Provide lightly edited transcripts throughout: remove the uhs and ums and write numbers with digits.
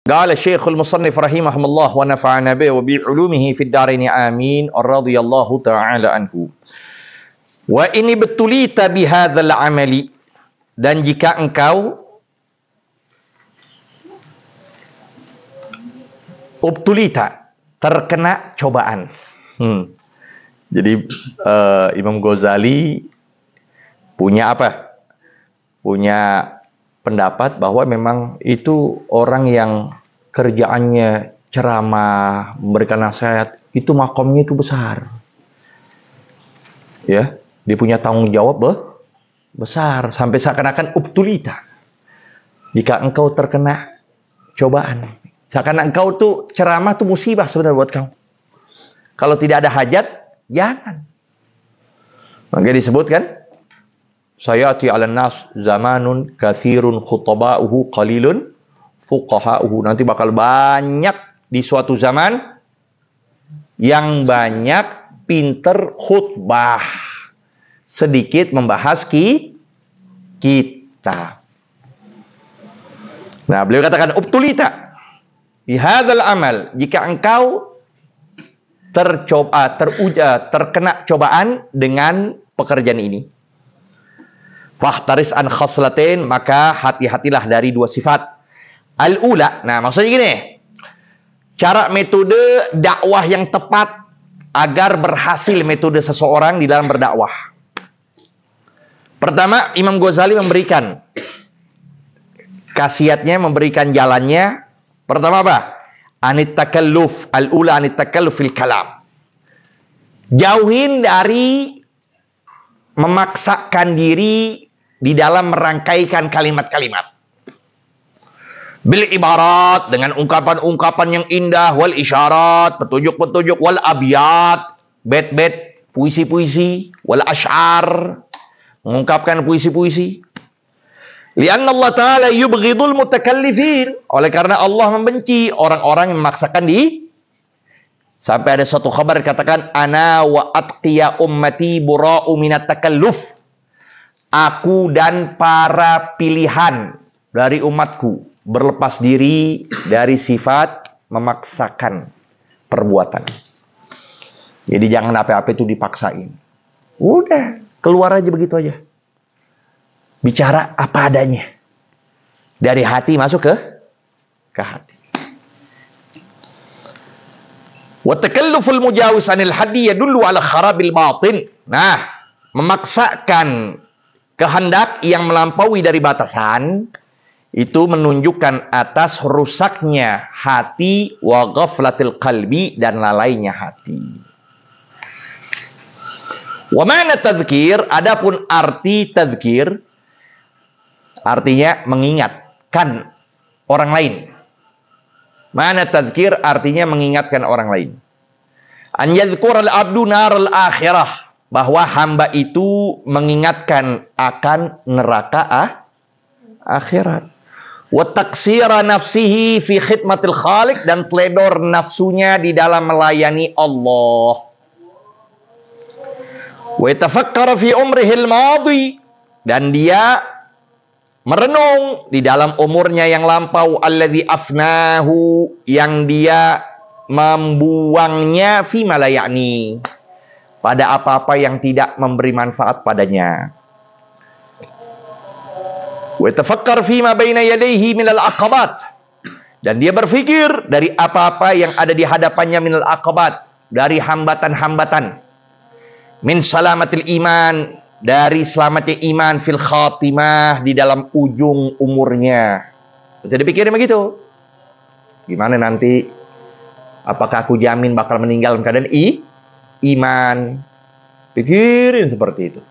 Qala Syekhul Musannif rahimahullah wa nafa'ana bihi wa bi ulumihi fid dharain amin radhiyallahu ta'ala anhu. Wa ini betulita bihadzal amali, dan jika engkau ubtulita, terkena cobaan. Jadi Imam Ghazali punya apa? Punya pendapat bahwa memang itu orang yang kerjaannya ceramah, memberikan nasihat, itu makomnya itu besar. Ya, dia punya tanggung jawab besar, sampai seakan-akan ubtulita. Jika engkau terkena cobaan, seakan engkau tuh ceramah tuh musibah sebenarnya buat kamu. Kalau tidak ada hajat, jangan. Makanya disebutkan, sayati 'alan nas zamanun katsirun khutaba'uhu qalilun fuqaha'uhu. Nanti bakal banyak di suatu zaman yang banyak pinter khutbah, sedikit membahas kita. Nah, beliau katakan ubtulita bihadzal amal, jika engkau terkena cobaan dengan pekerjaan ini. Fahtaris an khaslatain, maka hati-hatilah dari dua sifat. Al-ula, nah maksudnya gini, cara metode dakwah yang tepat agar berhasil metode seseorang di dalam berdakwah. Pertama, Imam Ghazali memberikan khasiatnya, memberikan jalannya. Pertama apa? Anit takalluf, al-ula anit takalluf fil kalam. Jauhin dari memaksakan diri di dalam merangkaikan kalimat-kalimat. Bil ibarat, dengan ungkapan-ungkapan yang indah, wal isyarat, petunjuk-petunjuk, wal abiyat, bait-bait, puisi-puisi, wal asy'ar, mengungkapkan puisi-puisi. Lianna Allah Ta'ala yubghidul mutakallifin, oleh karena Allah membenci orang-orang yang memaksakan diri. Sampai ada suatu kabar katakan, ana wa atqiya ummati bura'u minat takalluf. Aku dan para pilihan dari umatku berlepas diri dari sifat memaksakan perbuatan. Jadi jangan apa-apa itu dipaksain. Udah, keluar aja begitu aja. Bicara apa adanya. Dari hati masuk ke hati. Wa takalluful mujawis 'anil haddi yadullu 'ala kharabil batin. Nah, memaksakan kehendak yang melampaui dari batasan itu menunjukkan atas rusaknya hati, wa ghaflatil qalbi, dan lalainya hati. Wa ma'na tadzkir, adapun arti tadzkir artinya mengingatkan orang lain. Ma'na tadzkir artinya mengingatkan orang lain. An yadhkural abdu naral akhirah, bahwa hamba itu mengingatkan akan neraka akhirat. Wa taksira nafsihi fi khidmatil khaliq, dan teledor nafsunya di dalam melayani Allah. Wa tafakkara fi umrihil madhi, dan dia merenung di dalam umurnya yang lampau, alladzi afnahu, yang dia membuangnya fi ma la ya'ni, pada apa-apa yang tidak memberi manfaat padanya. Wa tafakkar fi ma baina yadayhi minal aqabat, dan dia berpikir dari apa-apa yang ada di hadapannya minal aqabat, dari hambatan-hambatan. Min salamatil iman, dari selamatnya iman, fil khatimah, di dalam ujung umurnya. Jadi pikirin begitu. Gimana nanti? Apakah aku jamin bakal meninggal dalam keadaan iman? Pikirin seperti itu.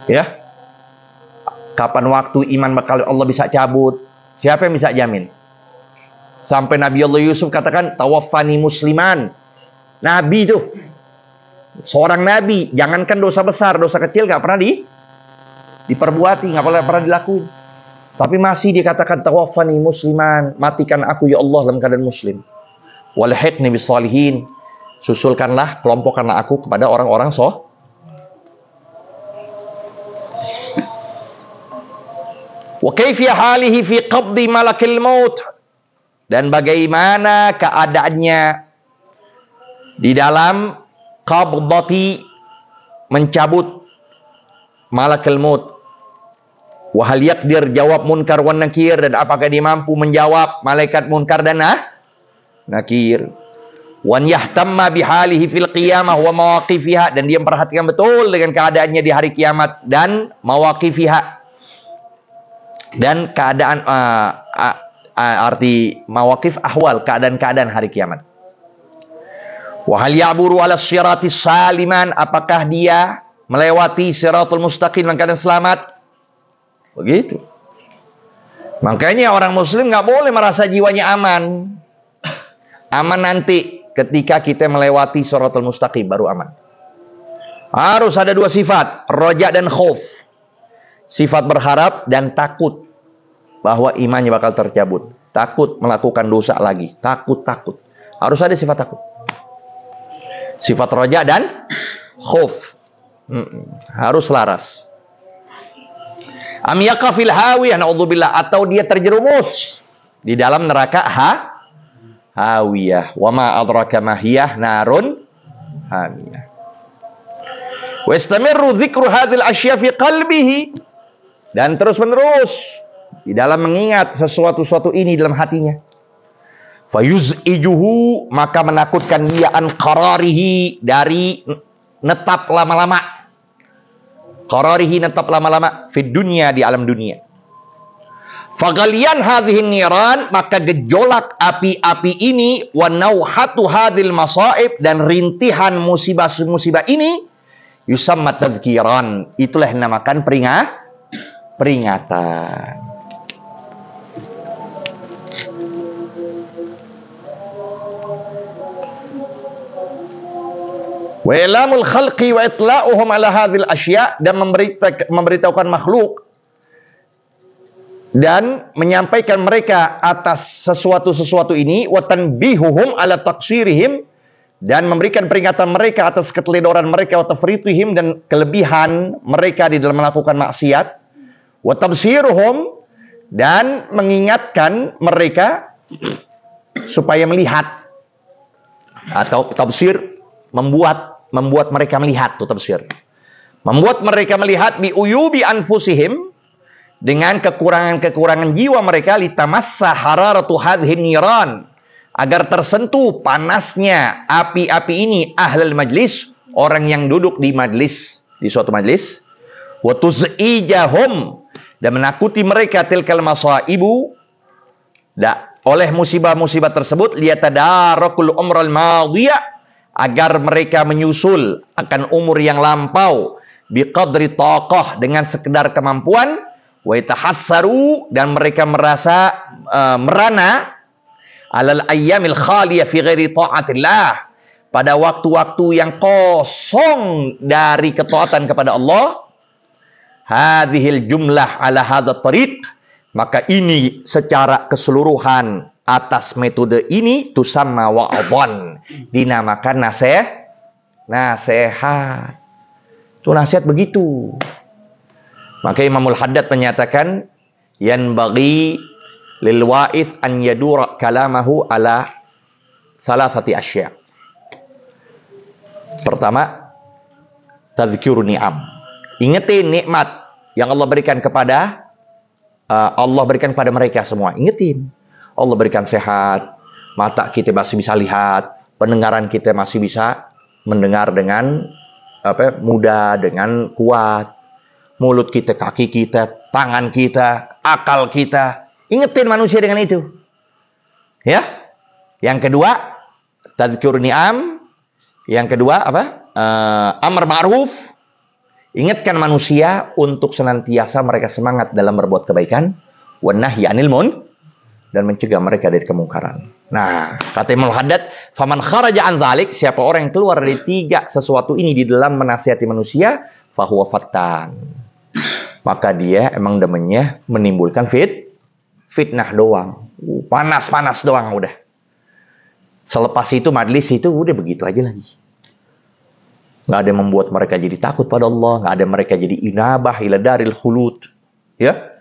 Ya. Kapan waktu iman bakal Allah bisa cabut? Siapa yang bisa jamin? Sampai Nabi Allah Yusuf katakan, tawaffani musliman. Nabi itu, seorang nabi, jangankan dosa besar, dosa kecil gak pernah diperbuati, gak pernah dilakuin. Tapi masih dikatakan, tawaffani musliman, matikan aku ya Allah dalam keadaan muslim. Walhiqni bis salihin, susulkanlah, kelompokkanlah aku kepada orang-orang Wa kaifiya halihi fi qabdi malakil maut, dan bagaimana keadaannya di dalam qabdati, mencabut malakul maut. Wa hal yaqdir, jawab munkar wan nakir, dan apakah dia mampu menjawab malaikat munkar dan nakir. Wan yahtamma bihalihi fil qiyamah wa mawaqifiha, dan dia memperhatikan betul dengan keadaannya di hari kiamat dan mawaqifiha, dan keadaan arti mawaqif ahwal, keadaan-keadaan hari kiamat. Wa hal ya'buru ala siratis saliman, apakah dia melewati siratul mustaqim dengan keadaan selamat. Begitu. Makanya orang muslim nggak boleh merasa jiwanya aman. Aman nanti ketika kita melewati siratul mustaqim baru aman. Harus ada dua sifat, roja dan khauf. Sifat berharap dan takut bahwa imannya bakal tercabut. Takut melakukan dosa lagi. Takut. Harus ada sifat takut. Sifat roja dan khauf. Harus selaras. Am yaqafil hawiyah, na'udzubillah, atau dia terjerumus di dalam neraka hawiyah. Wa ma adraka ma hiyah narun hamiyah. Wa istamirru dzikru hadzal asya fi qalbihi, dan terus-menerus di dalam mengingat sesuatu ini dalam hatinya. Fayuz'ijuhu, maka menakutkan dia an qararihi, dari netap lama-lama. Qararihi, netap lama-lama fid dunya, di alam dunia. Fagalian hadhihi niran, maka gejolak api-api ini, wa nauhatu hadhil masaib, dan rintihan musibah-musibah ini, yusamma tadhkiran, itulah yang dinamakan peringatan. Wa ilamul khalqi wa itla'uhum ala hadhil asya, dan memberitahukan makhluk dan menyampaikan mereka atas sesuatu ini, wa tanbihuhum ala taqsirihim, dan memberikan peringatan mereka atas keteledoran mereka, wa tafritihim, dan kelebihan mereka di dalam melakukan maksiat, wa tabsiruhum, dan mengingatkan mereka supaya melihat, atau tabsir, membuat mereka melihat, itu tafsir. Membuat mereka melihat bi uyubi anfusihim, dengan kekurangan-kekurangan jiwa mereka, litamassa hararatu hadhin niran, agar tersentuh panasnya api-api ini ahlul majlis, orang yang duduk di majlis, di suatu majlis, wa tuz'ijahum, dan menakuti mereka tilkal masaibu, oleh musibah-musibah tersebut, liyatadarakul umral madiyah, agar mereka menyusul akan umur yang lampau, biqadri taqah, dengan sekedar kemampuan, wa yatahassaru, dan mereka merasa merana, alal ayyamil khaliyah fi ghairi ta'atillah, pada waktu-waktu yang kosong dari ketaatan kepada Allah. Hadhil jumlah ala hadha tariq, maka ini secara keseluruhan atas metode ini tusamma wa'adhan, dinamakan nasihat. Itu nasihat begitu. Maka Imamul Haddad menyatakan, yanbaghi lil wa'ith an yadura kalamahu ala thalathati asya. Pertama, tadhkuru ni'am. Ingetin nikmat yang Allah berikan kepada mereka semua. Ingetin. Allah berikan sehat, mata kita masih bisa lihat, pendengaran kita masih bisa mendengar dengan mudah, dengan kuat, mulut kita, kaki kita, tangan kita, akal kita. Ingetin manusia dengan itu. Ya. Yang kedua, tadhkur ni'am. Yang kedua amar ma'ruf. Ingatkan manusia untuk senantiasa mereka semangat dalam berbuat kebaikan, wan nahyi 'anil munkar, dan mencegah mereka dari kemungkaran. Nah, kata Imam Haddad, faman kharaja an dzalik, siapa orang yang keluar dari tiga sesuatu ini di dalam menasihati manusia, fahuwa fattan, maka dia emang demennya menimbulkan fitnah doang. Panas-panas doang udah. Selepas itu majlis itu udah begitu aja lagi. Nggak ada membuat mereka jadi takut pada Allah, nggak ada mereka jadi inabah ila daril khulud. Ya?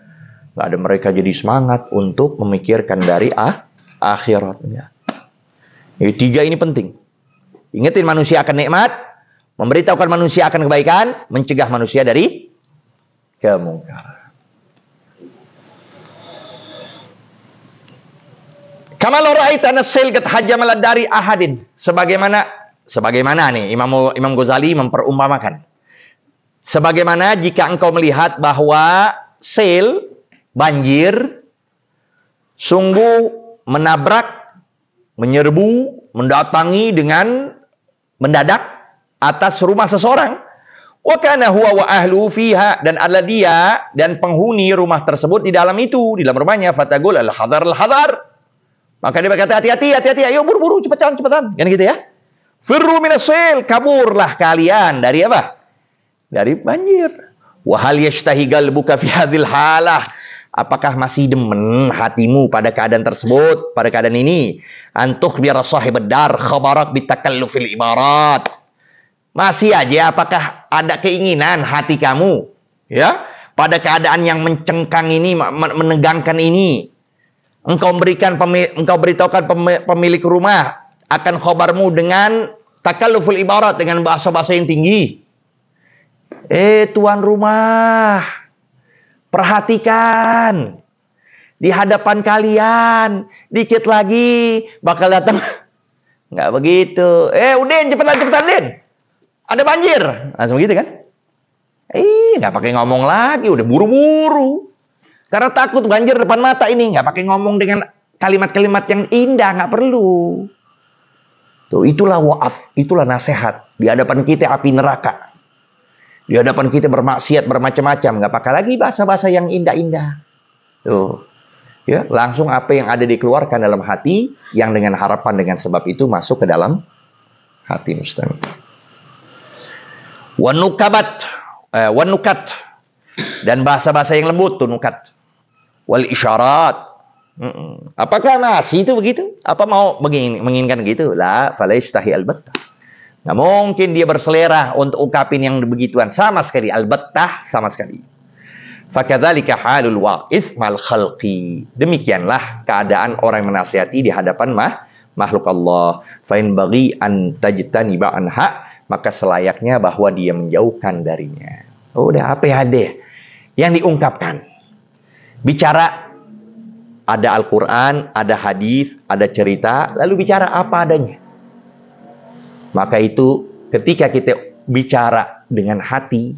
Nggak ada mereka jadi semangat untuk memikirkan dari akhiratnya. Jadi 3 ini penting. Ingetin manusia akan nikmat, memberitahukan manusia akan kebaikan, mencegah manusia dari kemungkaran. Kama law ra'aita an-nasil qad hajjama dari ahadin. Sebagaimana nih Imam Ghazali memperumpamakan. Sebagaimana jika engkau melihat bahwa sel banjir sungguh menabrak, menyerbu, mendatangi dengan mendadak atas rumah seseorang. Wa kana huwa wa ahlu fiha, dan adalah dia dan penghuni rumah tersebut di dalam dalam rumahnya. Fatagul al-hadar al-hadar. Maka dia berkata, hati-hati, ayo buru-buru, cepetan. Kan gitu ya. Firru minasil, kaburlah kalian dari apa? Dari banjir. Wa hal yashtahi qalbuka fi hadhil halah. Apakah masih demen hatimu pada keadaan tersebut, pada keadaan ini? Antuh biar sahibad dar khabarak bitakallufil ibarat. Masih aja apakah ada keinginan hati kamu ya pada keadaan yang mencengkang ini, menegangkan ini? Engkau beritahukan pemilik rumah akan khabarmu dengan takalluful ibarat, dengan bahasa-bahasa yang tinggi. Tuan rumah, perhatikan di hadapan kalian, dikit lagi bakal datang. Nggak begitu. Udin, cepetan Din. Ada banjir. Langsung gitu kan? Nggak pakai ngomong lagi, udah buru-buru. Karena takut banjir depan mata ini, nggak pakai ngomong dengan kalimat-kalimat yang indah, nggak perlu. Tuh, itulah wa'af, itulah nasihat. Di hadapan kita api neraka. Di hadapan kita bermaksiat bermacam-macam, nggak pakai lagi bahasa-bahasa yang indah-indah. Tuh, ya, langsung apa yang ada dikeluarkan dalam hati, yang dengan harapan dengan sebab itu masuk ke dalam hati mustami. Wanukat, dan bahasa-bahasa yang lembut tuh nukat. Wal isyarat. Apakah nasi itu begitu? Apa mau menginginkan gitu? La falaystahi albattah. Nggak mungkin dia berselera untuk ungkapin yang begituan sama sekali, albattah sama sekali. Fakadzalika halul wa'is mal khalqi. Demikianlah keadaan orang yang menasihati di hadapan makhluk Allah. Fa in baghi an tajtaniba anha, maka selayaknya bahwa dia menjauhkan darinya. Udah, apa ya deh yang diungkapkan? Bicara, ada Al-Quran, ada hadis, ada cerita, lalu bicara apa adanya. Maka itu ketika kita bicara dengan hati,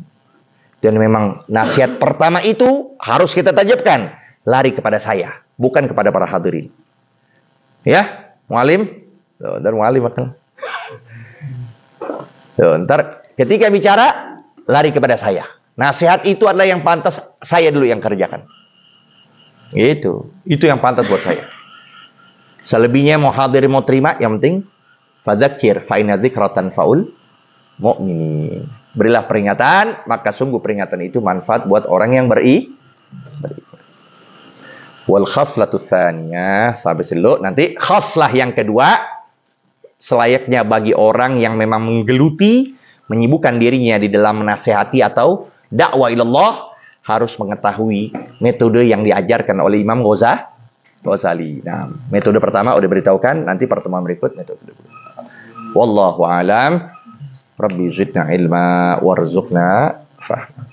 dan memang nasihat pertama itu harus kita tajamkan, lari kepada saya, bukan kepada para hadirin. Ya, mualim, dan mualim makan. Ntar ketika bicara, lari kepada saya. Nasihat itu adalah yang pantas saya dulu yang kerjakan. Itu yang pantas buat saya. Selebihnya mau hadirin mau terima, yang penting fadzakir fa inna dzikratan faul mu'minin. Berilah peringatan, maka sungguh peringatan itu manfaat buat orang yang beriman. Wal khaslatu tsaniyah, sampai dulu. Nanti khaslah yang kedua, selayaknya bagi orang yang memang menggeluti, menyibukkan dirinya di dalam menasehati atau dakwah ilallah, harus mengetahui metode yang diajarkan oleh Imam Ghazali. Nah, metode pertama udah beritahukan, nanti pertemuan berikut metode kedua. Wallahu a'lam. Rabbi zidna ilma warzuqna fahma.